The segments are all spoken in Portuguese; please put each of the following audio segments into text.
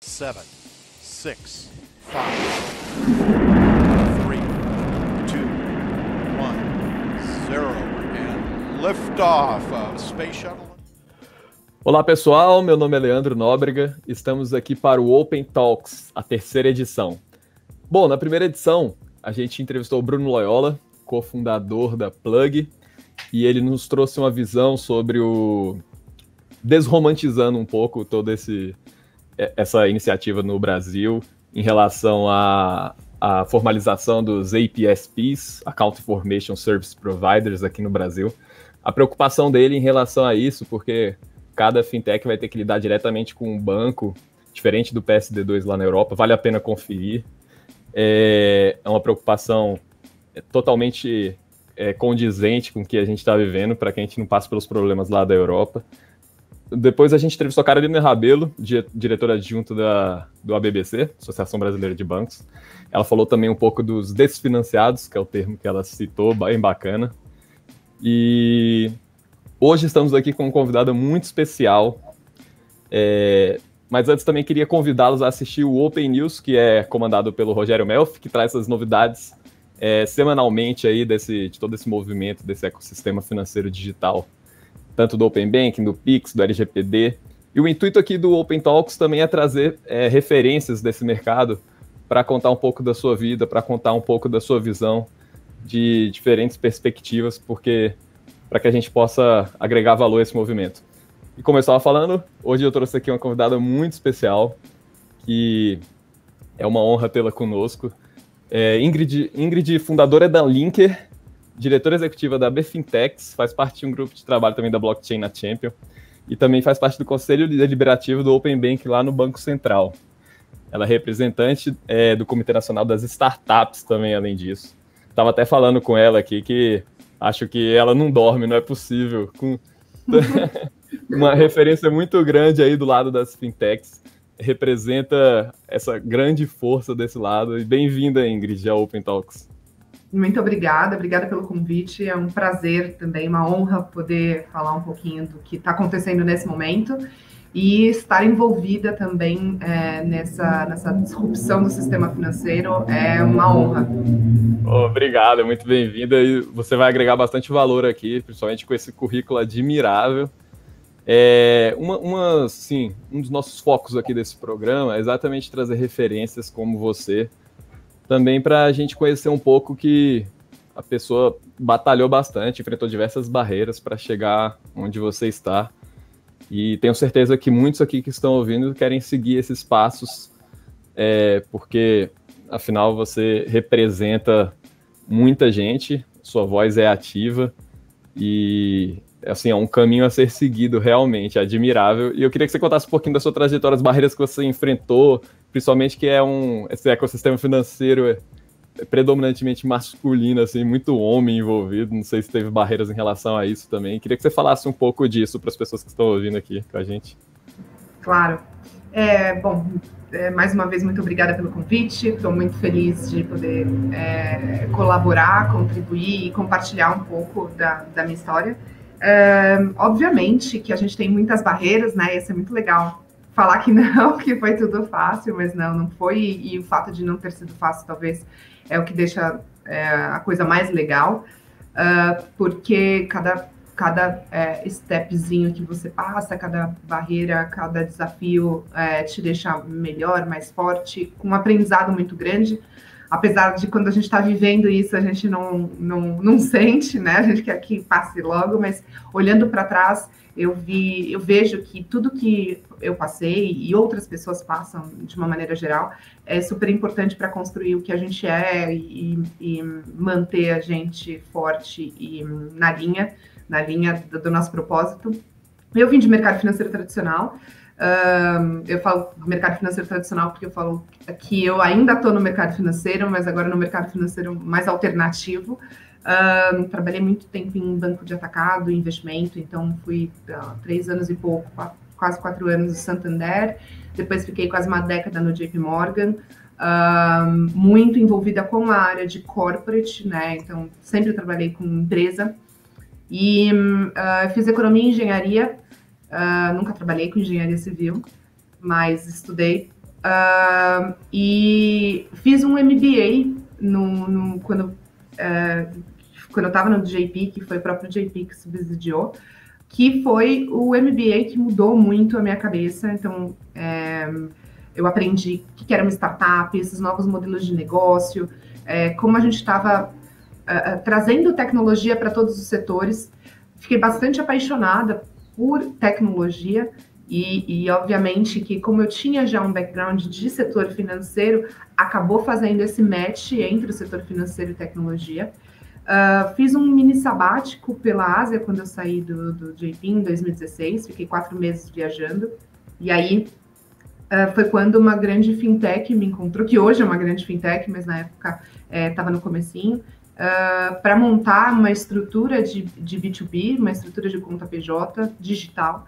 7, 6, 5, 3, 2, 1, 0, and liftoff of Space Shuttle. Olá pessoal, meu nome é Leandro Nóbrega, estamos aqui para o Open Talks, a terceira edição. Bom, na primeira edição a gente entrevistou o Bruno Loyola, cofundador da Plug, e ele nos trouxe uma visão sobre o... desromantizando um pouco toda essa iniciativa no Brasil em relação à formalização dos APSPs, Account Information Service Providers, aqui no Brasil. A preocupação dele em relação a isso, porque cada fintech vai ter que lidar diretamente com um banco, diferente do PSD2 lá na Europa, vale a pena conferir. É uma preocupação totalmente condizente com o que a gente está vivendo, para que a gente não passe pelos problemas lá da Europa. Depois a gente entrevistou a Carolina Rabelo, diretora adjunta do ABBC, Associação Brasileira de Bancos. Ela falou também um pouco dos desfinanciados, que é o termo que ela citou, bem bacana. E hoje estamos aqui com um convidado muito especial. Mas antes também queria convidá-los a assistir o Open News, que é comandado pelo Rogério Melfi, que traz essas novidades semanalmente aí de todo esse movimento, desse ecossistema financeiro digital, tanto do Open Banking, do Pix, do LGPD. E o intuito aqui do Open Talks também é trazer referências desse mercado para contar um pouco da sua vida, para contar um pouco da sua visão de diferentes perspectivas, para que a gente possa agregar valor a esse movimento. E como eu estava falando, hoje eu trouxe aqui uma convidada muito especial, que é uma honra tê-la conosco. Ingrid, fundadora da Linker, diretora executiva da BFintex, faz parte de um grupo de trabalho também da Blockchain na Champion, e também faz parte do Conselho Deliberativo do Open Bank lá no Banco Central. Ela é representante do Comitê Nacional das Startups também, além disso. Estava até falando com ela aqui que acho que ela não dorme, não é possível, com uma referência muito grande aí do lado das fintechs, representa essa grande força desse lado. E bem-vinda, Ingrid, ao Open Talks. Muito obrigada pelo convite, é um prazer também, uma honra poder falar um pouquinho do que está acontecendo nesse momento e estar envolvida também nessa disrupção do sistema financeiro é uma honra. Obrigado, muito bem-vinda, e você vai agregar bastante valor aqui, principalmente com esse currículo admirável. Um dos nossos focos aqui desse programa é exatamente trazer referências como você, também para a gente conhecer um pouco que a pessoa batalhou bastante, enfrentou diversas barreiras para chegar onde você está. E tenho certeza que muitos aqui que estão ouvindo querem seguir esses passos, porque, afinal, você representa muita gente, sua voz é ativa e assim, é um caminho a ser seguido realmente, admirável. E eu queria que você contasse um pouquinho da sua trajetória, as barreiras que você enfrentou, principalmente que esse ecossistema financeiro predominantemente masculino, assim, muito homem envolvido. Não sei se teve barreiras em relação a isso também. Queria que você falasse um pouco disso para as pessoas que estão ouvindo aqui com a gente. Claro. Mais uma vez, muito obrigada pelo convite. Estou muito feliz de poder colaborar, contribuir e compartilhar um pouco da minha história. Obviamente que a gente tem muitas barreiras, né? Ia ser muito legal falar que não, que foi tudo fácil, mas não foi, e o fato de não ter sido fácil talvez é o que deixa a coisa mais legal, porque cada stepzinho que você passa, cada barreira, cada desafio te deixa melhor, mais forte, com um aprendizado muito grande. Apesar de quando a gente está vivendo isso, a gente não sente, né? A gente quer que passe logo, mas olhando para trás, eu vejo que tudo que eu passei e outras pessoas passam, de uma maneira geral, é super importante para construir o que a gente é e manter a gente forte e na linha do nosso propósito. Eu vim de mercado financeiro tradicional. Eu falo mercado financeiro tradicional porque eu falo que eu ainda estou no mercado financeiro, mas agora no mercado financeiro mais alternativo. Trabalhei muito tempo em banco de atacado, investimento, então fui 3 anos e pouco, quase 4 anos no Santander, depois fiquei quase uma década no JP Morgan, muito envolvida com a área de corporate, né? Então sempre trabalhei com empresa e fiz economia e engenharia. Nunca trabalhei com engenharia civil, mas estudei e fiz um MBA quando eu estava no JP, que foi o próprio JP que subsidiou, que foi o MBA que mudou muito a minha cabeça. Então, eu aprendi o que era uma startup, esses novos modelos de negócio, como a gente estava trazendo tecnologia para todos os setores. Fiquei bastante apaixonada por tecnologia e obviamente, que como eu tinha já um background de setor financeiro, acabou fazendo esse match entre o setor financeiro e tecnologia. Fiz um mini sabático pela Ásia quando eu saí do JP em 2016, fiquei 4 meses viajando, e aí foi quando uma grande fintech me encontrou, que hoje é uma grande fintech, mas na época estava no comecinho, para montar uma estrutura de B2B, uma estrutura de conta PJ digital.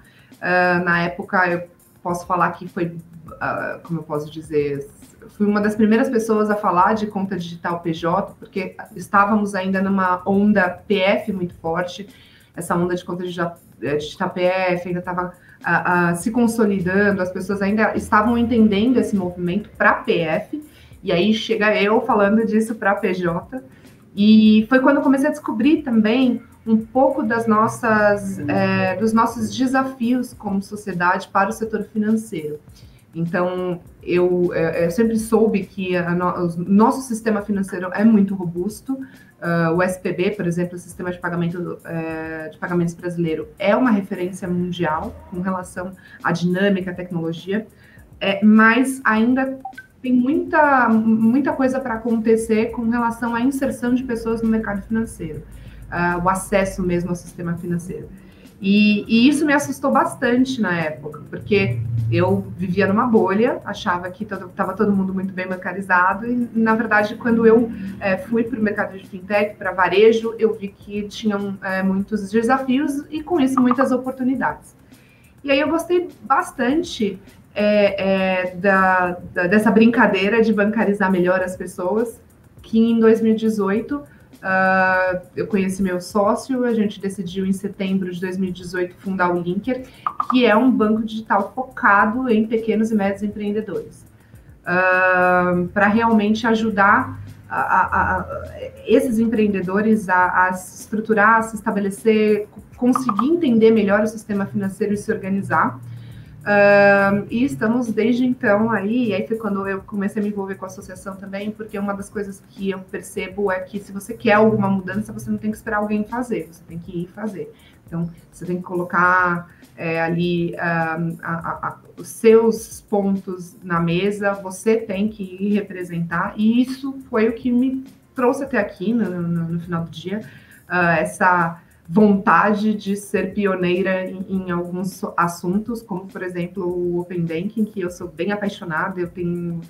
Na época, eu posso falar que foi, como eu posso dizer, fui uma das primeiras pessoas a falar de conta digital PJ, porque estávamos ainda numa onda PF muito forte. Essa onda de conta digital PF ainda estava se consolidando, as pessoas ainda estavam entendendo esse movimento para PF, e aí chega eu falando disso para PJ. E foi quando eu comecei a descobrir também um pouco dos nossos desafios como sociedade para o setor financeiro. Então, eu sempre soube que o nosso sistema financeiro é muito robusto. O SPB, por exemplo, o Sistema de Pagamentos Brasileiro, é uma referência mundial com relação à dinâmica, à tecnologia, mas ainda tem muita coisa para acontecer com relação à inserção de pessoas no mercado financeiro, o acesso mesmo ao sistema financeiro. E isso me assustou bastante na época, porque eu vivia numa bolha, achava que estava todo mundo muito bem bancarizado, e, na verdade, quando eu fui para o mercado de fintech, para varejo, eu vi que tinham muitos desafios e, com isso, muitas oportunidades. E aí eu gostei bastante dessa brincadeira de bancarizar melhor as pessoas, que em 2018... eu conheci meu sócio, a gente decidiu em setembro de 2018 fundar o Linker, que é um banco digital focado em pequenos e médios empreendedores, para realmente ajudar esses empreendedores a se estruturar, a se estabelecer, conseguir entender melhor o sistema financeiro e se organizar. E estamos desde então aí foi quando eu comecei a me envolver com a associação também, porque uma das coisas que eu percebo é que se você quer alguma mudança, você não tem que esperar alguém fazer, você tem que ir fazer. Então, você tem que colocar ali os seus pontos na mesa, você tem que ir representar, e isso foi o que me trouxe até aqui no final do dia, essa vontade de ser pioneira em alguns assuntos, como, por exemplo, o Open Banking, que eu sou bem apaixonada, eu tenho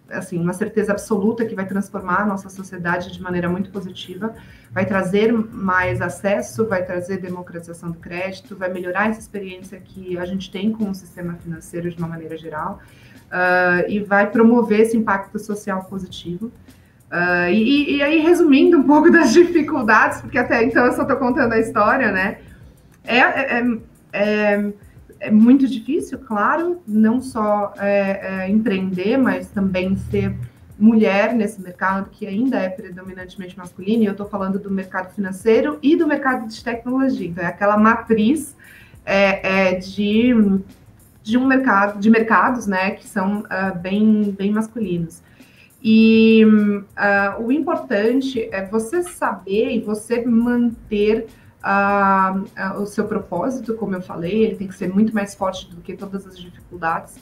assim, uma certeza absoluta que vai transformar a nossa sociedade de maneira muito positiva, vai trazer mais acesso, vai trazer democratização do crédito, vai melhorar essa experiência que a gente tem com o sistema financeiro de uma maneira geral, e vai promover esse impacto social positivo. E aí, resumindo um pouco das dificuldades, porque até então eu só estou contando a história, né? É muito difícil, claro, não só empreender, mas também ser mulher nesse mercado que ainda é predominantemente masculino, e eu estou falando do mercado financeiro e do mercado de tecnologia. Então, é aquela matriz de mercados, né, que são bem masculinos. E o importante é você saber e você manter o seu propósito, como eu falei, ele tem que ser muito mais forte do que todas as dificuldades,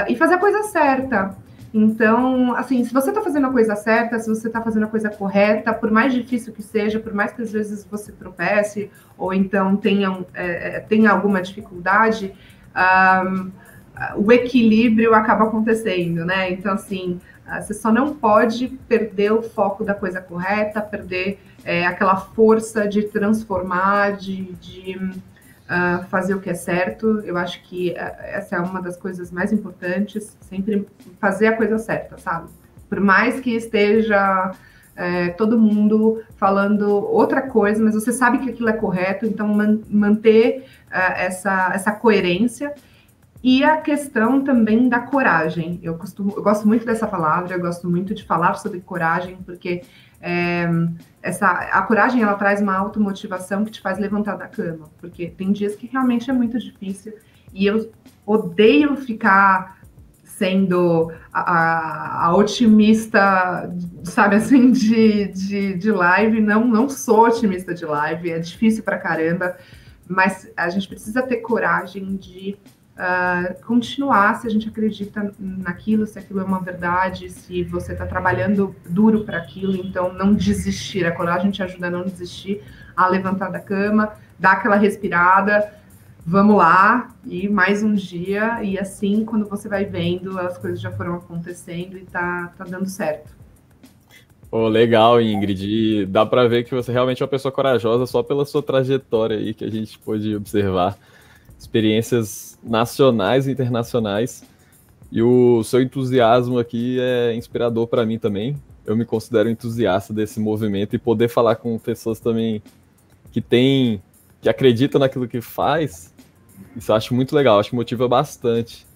e fazer a coisa certa. Então, assim, se você está fazendo a coisa certa, se você está fazendo a coisa correta, por mais difícil que seja, por mais que às vezes você tropece, ou então tenha alguma dificuldade, o equilíbrio acaba acontecendo, né? Então, assim, você só não pode perder o foco da coisa correta, perder aquela força de transformar, de fazer o que é certo. Eu acho que essa é uma das coisas mais importantes, sempre fazer a coisa certa, sabe? Por mais que esteja todo mundo falando outra coisa, mas você sabe que aquilo é correto, então manter essa coerência. E a questão também da coragem. Eu gosto muito dessa palavra, eu gosto muito de falar sobre coragem, porque a coragem, ela traz uma automotivação que te faz levantar da cama, porque tem dias que realmente é muito difícil, e eu odeio ficar sendo a otimista, sabe, assim, de live. Não sou otimista de live, é difícil pra caramba, mas a gente precisa ter coragem de continuar, se a gente acredita naquilo, se aquilo é uma verdade, se você está trabalhando duro para aquilo, então não desistir. A coragem te ajuda a não desistir, a levantar da cama, dar aquela respirada, vamos lá, e mais um dia, e assim, quando você vai vendo, as coisas já foram acontecendo e tá dando certo. Pô, legal, Ingrid. E dá para ver que você realmente é uma pessoa corajosa só pela sua trajetória aí que a gente pôde observar. Experiências nacionais e internacionais, e o seu entusiasmo aqui é inspirador para mim também. Eu me considero entusiasta desse movimento, e poder falar com pessoas também que acreditam naquilo que faz, isso eu acho muito legal, acho que motiva bastante.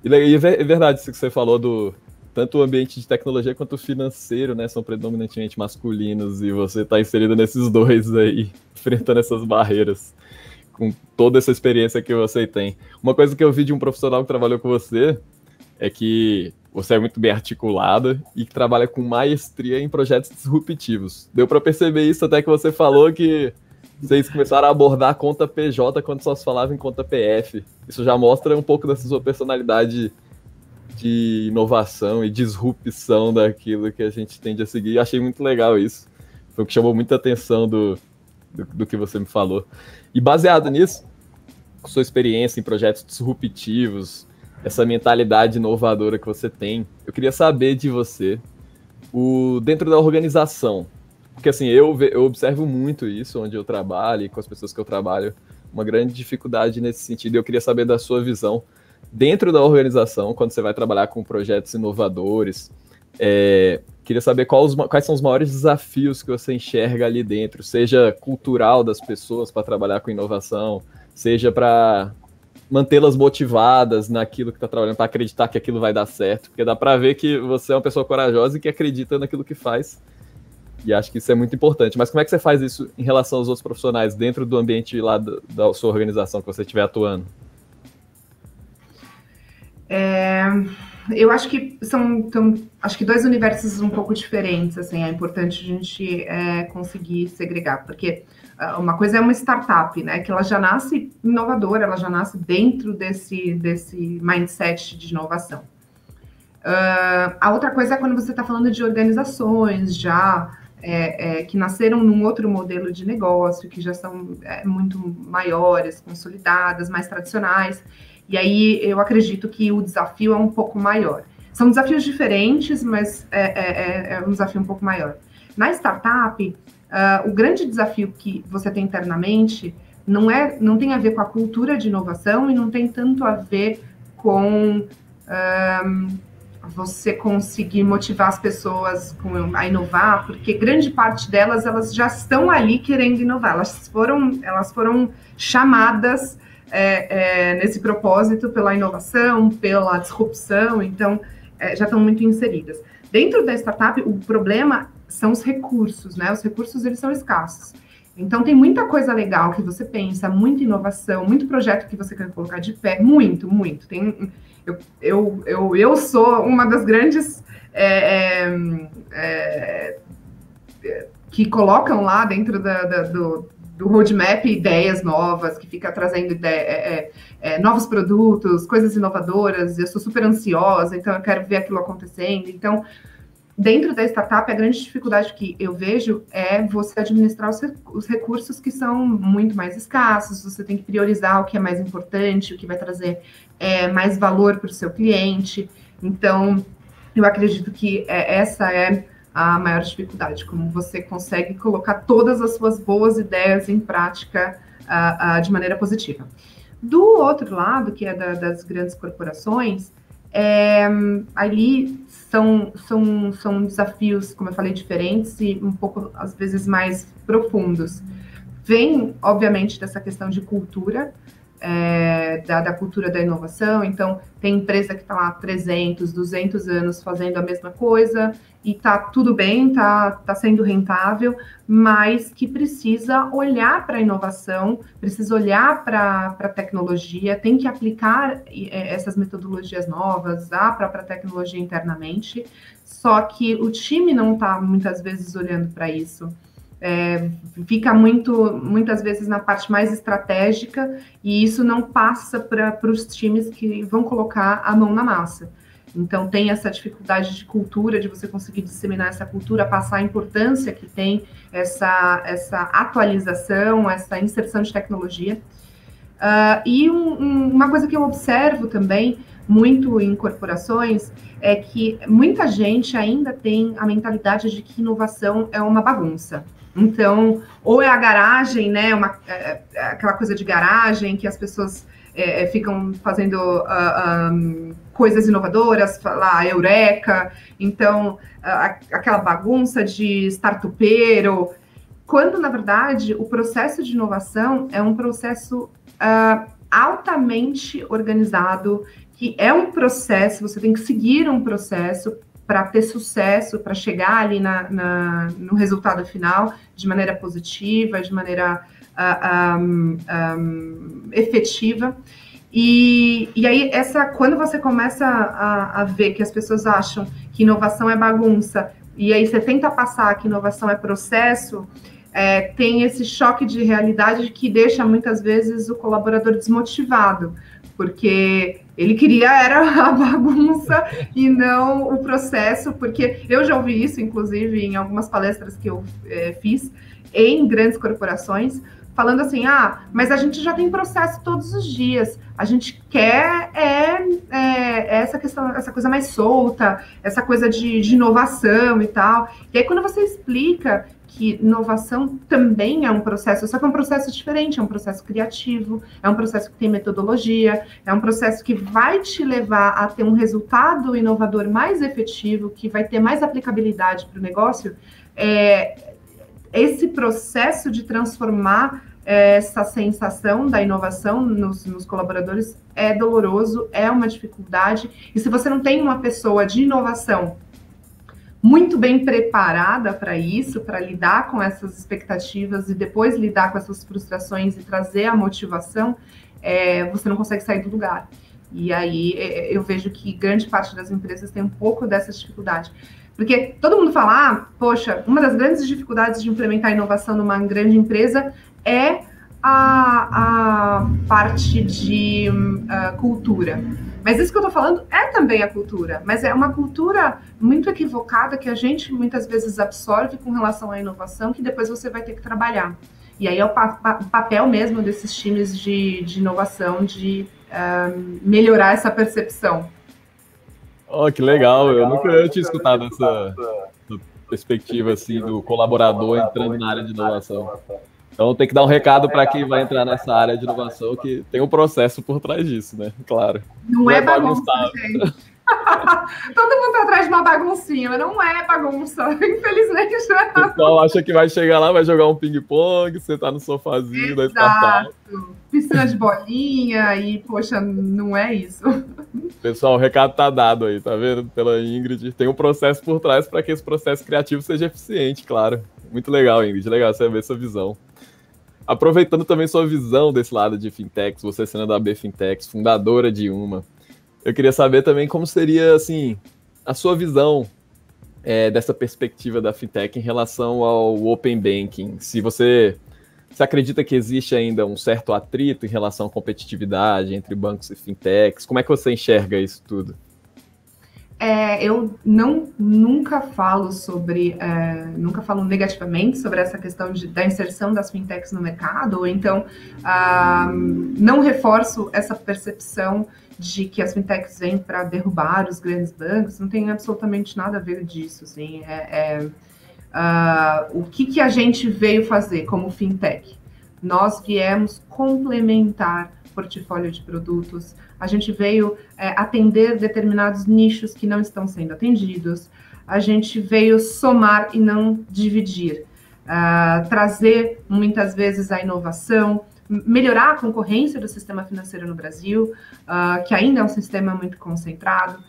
E é verdade isso que você falou, tanto o ambiente de tecnologia quanto o financeiro, né, são predominantemente masculinos, e você está inserido nesses dois aí, enfrentando essas barreiras, com toda essa experiência que você tem. Uma coisa que eu vi de um profissional que trabalhou com você é que você é muito bem articulada e que trabalha com maestria em projetos disruptivos. Deu para perceber isso até que você falou que vocês começaram a abordar a conta PJ quando só se falava em conta PF. Isso já mostra um pouco dessa sua personalidade de inovação e disrupção daquilo que a gente tende a seguir. Achei muito legal isso. Foi o que chamou muita atenção do que você me falou. E baseado nisso, com sua experiência em projetos disruptivos, essa mentalidade inovadora que você tem, eu queria saber de você, dentro da organização, porque assim, eu observo muito isso onde eu trabalho e com as pessoas que eu trabalho, uma grande dificuldade nesse sentido. Eu queria saber da sua visão dentro da organização, quando você vai trabalhar com projetos inovadores. Queria saber quais são os maiores desafios que você enxerga ali dentro, seja cultural das pessoas para trabalhar com inovação, seja para mantê-las motivadas naquilo que está trabalhando, para acreditar que aquilo vai dar certo, porque dá para ver que você é uma pessoa corajosa e que acredita naquilo que faz, e acho que isso é muito importante. Mas como é que você faz isso em relação aos outros profissionais dentro do ambiente lá da sua organização que você estiver atuando? Eu acho que acho que dois universos um pouco diferentes, assim, é importante a gente conseguir segregar, porque uma coisa é uma startup, né, que ela já nasce inovadora, ela já nasce dentro desse mindset de inovação. A outra coisa é quando você está falando de organizações que nasceram num outro modelo de negócio, que já são muito maiores, consolidadas, mais tradicionais. E aí eu acredito que o desafio é um pouco maior. São desafios diferentes, mas é um desafio um pouco maior. Na startup, o grande desafio que você tem internamente não tem a ver com a cultura de inovação e não tem tanto a ver com você conseguir motivar as pessoas a inovar, porque grande parte delas, elas já estão ali querendo inovar. Elas foram chamadas nesse propósito pela inovação, pela disrupção, então já estão muito inseridas. Dentro da startup, o problema são os recursos, né? Os recursos, eles são escassos. Então, tem muita coisa legal que você pensa, muita inovação, muito projeto que você quer colocar de pé, muito. Eu sou uma das grandes que colocam lá dentro do roadmap ideias novas, que fica trazendo novos produtos, coisas inovadoras. Eu sou super ansiosa, então eu quero ver aquilo acontecendo. Então, dentro da startup, a grande dificuldade que eu vejo é você administrar os recursos que são muito mais escassos. Você tem que priorizar o que é mais importante, o que vai trazer mais valor para o seu cliente. Então, eu acredito que essa é a maior dificuldade, como você consegue colocar todas as suas boas ideias em prática de maneira positiva. Do outro lado, que é das grandes corporações, ali são desafios, como eu falei, diferentes e um pouco, às vezes, mais profundos. Vem, obviamente, dessa questão de cultura. da cultura da inovação. Então, tem empresa que está lá 300, 200 anos fazendo a mesma coisa e está tudo bem, está sendo rentável, mas que precisa olhar para a inovação, precisa olhar para a tecnologia, tem que aplicar essas metodologias novas, a própria tecnologia internamente, só que o time não está, muitas vezes, olhando para isso. Fica muitas vezes na parte mais estratégica e isso não passa para os times que vão colocar a mão na massa. Então, tem essa dificuldade de cultura, de você conseguir disseminar essa cultura, passar a importância que tem essa atualização, essa inserção de tecnologia. E uma coisa que eu observo também muito em corporações é que muita gente ainda tem a mentalidade de que inovação é uma bagunça. Então, ou é a garagem, né, aquela coisa de garagem que as pessoas ficam fazendo coisas inovadoras, lá, eureka, então, aquela bagunça de startupeiro, quando, na verdade, o processo de inovação é um processo altamente organizado, que é um processo, você tem que seguir um processo para ter sucesso, para chegar ali no resultado final de maneira positiva, de maneira efetiva. E aí, quando você começa a ver que as pessoas acham que inovação é bagunça, e aí você tenta passar que inovação é processo, tem esse choque de realidade que deixa, muitas vezes, o colaborador desmotivado, porque ele queria era a bagunça e não o processo, porque eu já ouvi isso, inclusive, em algumas palestras que eu fiz em grandes corporações, falando assim, mas a gente já tem processo todos os dias, a gente quer essa questão, essa coisa mais solta, essa coisa de inovação e tal. E aí, quando você explica que inovação também é um processo, só que é um processo diferente, é um processo criativo, é um processo que tem metodologia, é um processo que vai te levar a ter um resultado inovador mais efetivo, que vai ter mais aplicabilidade para o negócio. Esse processo de transformar essa sensação da inovação nos colaboradores é doloroso, é uma dificuldade, e se você não tem uma pessoa de inovação muito bem preparada para isso, para lidar com essas expectativas e depois lidar com essas frustrações e trazer a motivação, você não consegue sair do lugar. E aí eu vejo que grande parte das empresas tem um pouco dessa dificuldade. Porque todo mundo fala, poxa, uma das grandes dificuldades de implementar inovação numa grande empresa é a parte de cultura. Mas isso que eu estou falando é também a cultura, mas é uma cultura muito equivocada que a gente muitas vezes absorve com relação à inovação, que depois você vai ter que trabalhar. E aí é o papel mesmo desses times de inovação, de melhorar essa percepção. Oh, que legal, eu nunca tinha escutado essa perspectiva assim do colaborador entrando na área de inovação. Então tem que dar um recado para quem vai entrar nessa área de inovação, que tem um processo por trás disso, né? Claro. Não é bagunça, gente. Todo mundo tá atrás de uma baguncinha, mas não é bagunça, infelizmente. O pessoal acha que vai chegar lá, vai jogar um ping-pong, sentar no sofazinho da startup. Piscina de bolinha e, poxa, não é isso. Pessoal, o recado tá dado aí, tá vendo? Pela Ingrid. Tem um processo por trás para que esse processo criativo seja eficiente, claro. Muito legal, Ingrid. Legal você ver essa visão. Aproveitando também sua visão desse lado de fintechs, você sendo da AB Fintechs, fundadora de uma, eu queria saber também como seria, assim, a sua visão dessa perspectiva da fintech em relação ao Open Banking. Se você acredita que existe ainda um certo atrito em relação à competitividade entre bancos e fintechs, como é que você enxerga isso tudo? Eu nunca falo negativamente sobre essa questão da inserção das fintechs no mercado, ou então não reforço essa percepção de que as fintechs vêm para derrubar os grandes bancos, não tem absolutamente nada a ver disso. Assim, o que a gente veio fazer como fintech? Nós viemos complementar portfólio de produtos, a gente veio atender determinados nichos que não estão sendo atendidos, a gente veio somar e não dividir, trazer muitas vezes a inovação, melhorar a concorrência do sistema financeiro no Brasil, que ainda é um sistema muito concentrado,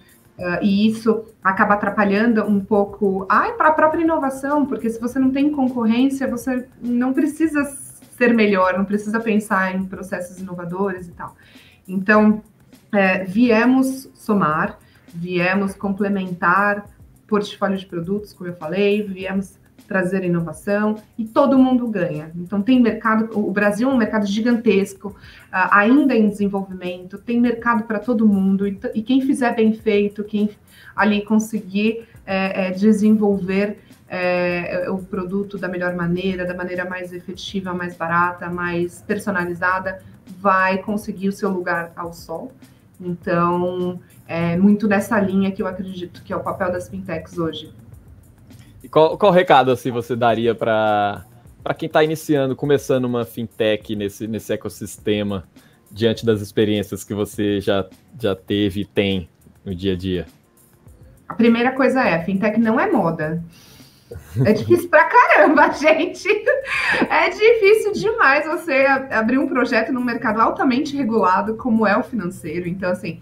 e isso acaba atrapalhando um pouco a própria inovação, porque se você não tem concorrência, você não precisa ser melhor, não precisa pensar em processos inovadores e tal. Então, viemos somar, viemos complementar portfólio de produtos, como eu falei, viemos trazer inovação e todo mundo ganha. Então tem mercado, o Brasil é um mercado gigantesco, ainda em desenvolvimento, tem mercado para todo mundo e quem fizer bem feito, quem ali conseguir desenvolver o produto da melhor maneira, da maneira mais efetiva, mais barata, mais personalizada, vai conseguir o seu lugar ao sol. Então, é muito nessa linha que eu acredito que é o papel das fintechs hoje. E qual recado assim, você daria para quem está iniciando, começando uma fintech nesse ecossistema, diante das experiências que você já teve e tem no dia a dia? A primeira coisa fintech não é moda. É difícil pra caramba, gente. É difícil demais você abrir um projeto num mercado altamente regulado como é o financeiro. Então, assim,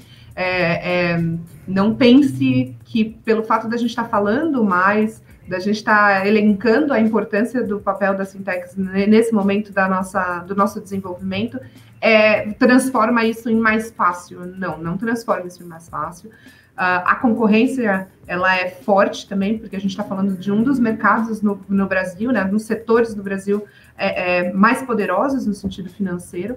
não pense que pelo fato da gente estar falando mais, da gente estar elencando a importância do papel das fintechs nesse momento do nosso desenvolvimento, transforma isso em mais fácil. Não transforma isso em mais fácil. A concorrência, ela é forte também, porque a gente está falando de um dos mercados no Brasil, né, dos setores do Brasil mais poderosos no sentido financeiro.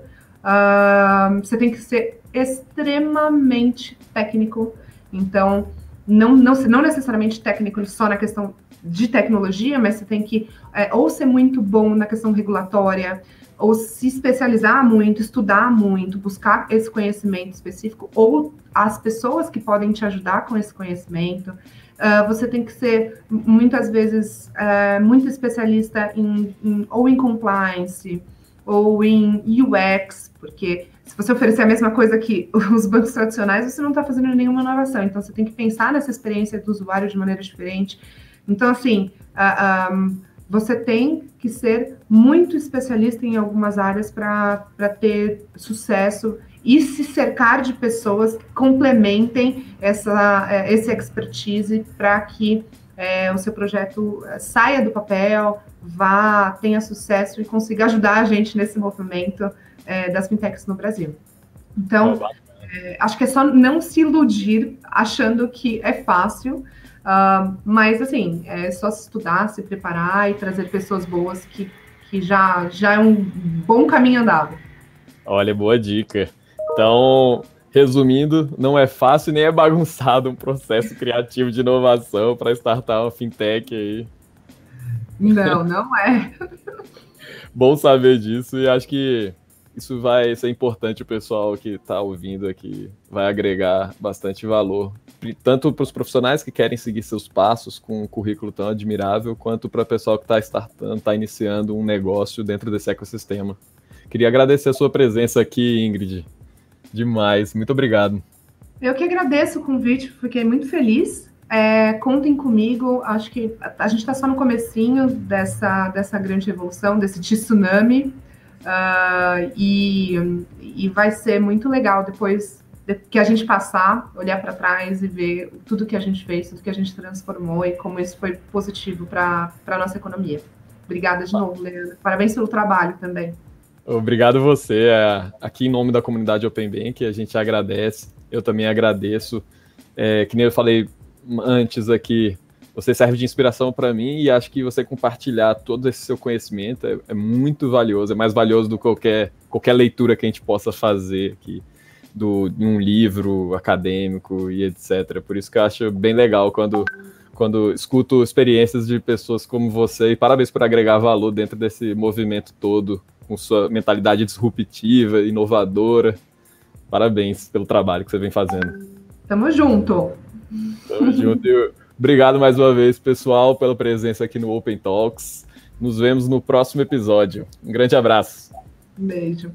Você tem que ser extremamente técnico, então, não necessariamente técnico só na questão de tecnologia, mas você tem que ou ser muito bom na questão regulatória, ou se especializar muito, estudar muito, buscar esse conhecimento específico, ou as pessoas que podem te ajudar com esse conhecimento. Você tem que ser, muitas vezes, muito especialista ou em compliance, ou em UX, porque se você oferecer a mesma coisa que os bancos tradicionais, você não está fazendo nenhuma inovação. Então, você tem que pensar nessa experiência do usuário de maneira diferente. Então, assim, você tem que ser muito especialista em algumas áreas para ter sucesso e se cercar de pessoas que complementem esse expertise para que o seu projeto saia do papel, tenha sucesso e consiga ajudar a gente nesse movimento das fintechs no Brasil. Então, acho que é só não se iludir achando que é fácil, mas, assim, é só se estudar, se preparar e trazer pessoas boas que já é um bom caminho andado. Olha, boa dica. Então, resumindo, não é fácil nem é bagunçado um processo criativo de inovação para startar uma fintech aí. Não é. Bom saber disso e acho que isso vai ser importante, o pessoal que está ouvindo aqui vai agregar bastante valor, tanto para os profissionais que querem seguir seus passos com um currículo tão admirável, quanto para o pessoal que está startando, está iniciando um negócio dentro desse ecossistema. Queria agradecer a sua presença aqui, Ingrid. Demais, muito obrigado. Eu que agradeço o convite, fiquei muito feliz. Contem comigo, acho que a gente está só no comecinho dessa grande evolução, desse tsunami, e vai ser muito legal depois que a gente passar, olhar para trás e ver tudo que a gente fez, tudo que a gente transformou e como isso foi positivo para a nossa economia. Obrigada de novo, Leandro. Parabéns pelo trabalho também. Obrigado você. Aqui em nome da comunidade Open Bank, a gente agradece. Eu também agradeço. Que nem eu falei antes aqui, você serve de inspiração para mim e acho que você compartilhar todo esse seu conhecimento é muito valioso, é mais valioso do que qualquer leitura que a gente possa fazer aqui de um livro acadêmico e etc. Por isso que eu acho bem legal quando escuto experiências de pessoas como você, e parabéns por agregar valor dentro desse movimento todo, com sua mentalidade disruptiva, inovadora. Parabéns pelo trabalho que você vem fazendo. Tamo junto. Tamo junto. Obrigado mais uma vez, pessoal, pela presença aqui no Open Talks. Nos vemos no próximo episódio. Um grande abraço. Um beijo.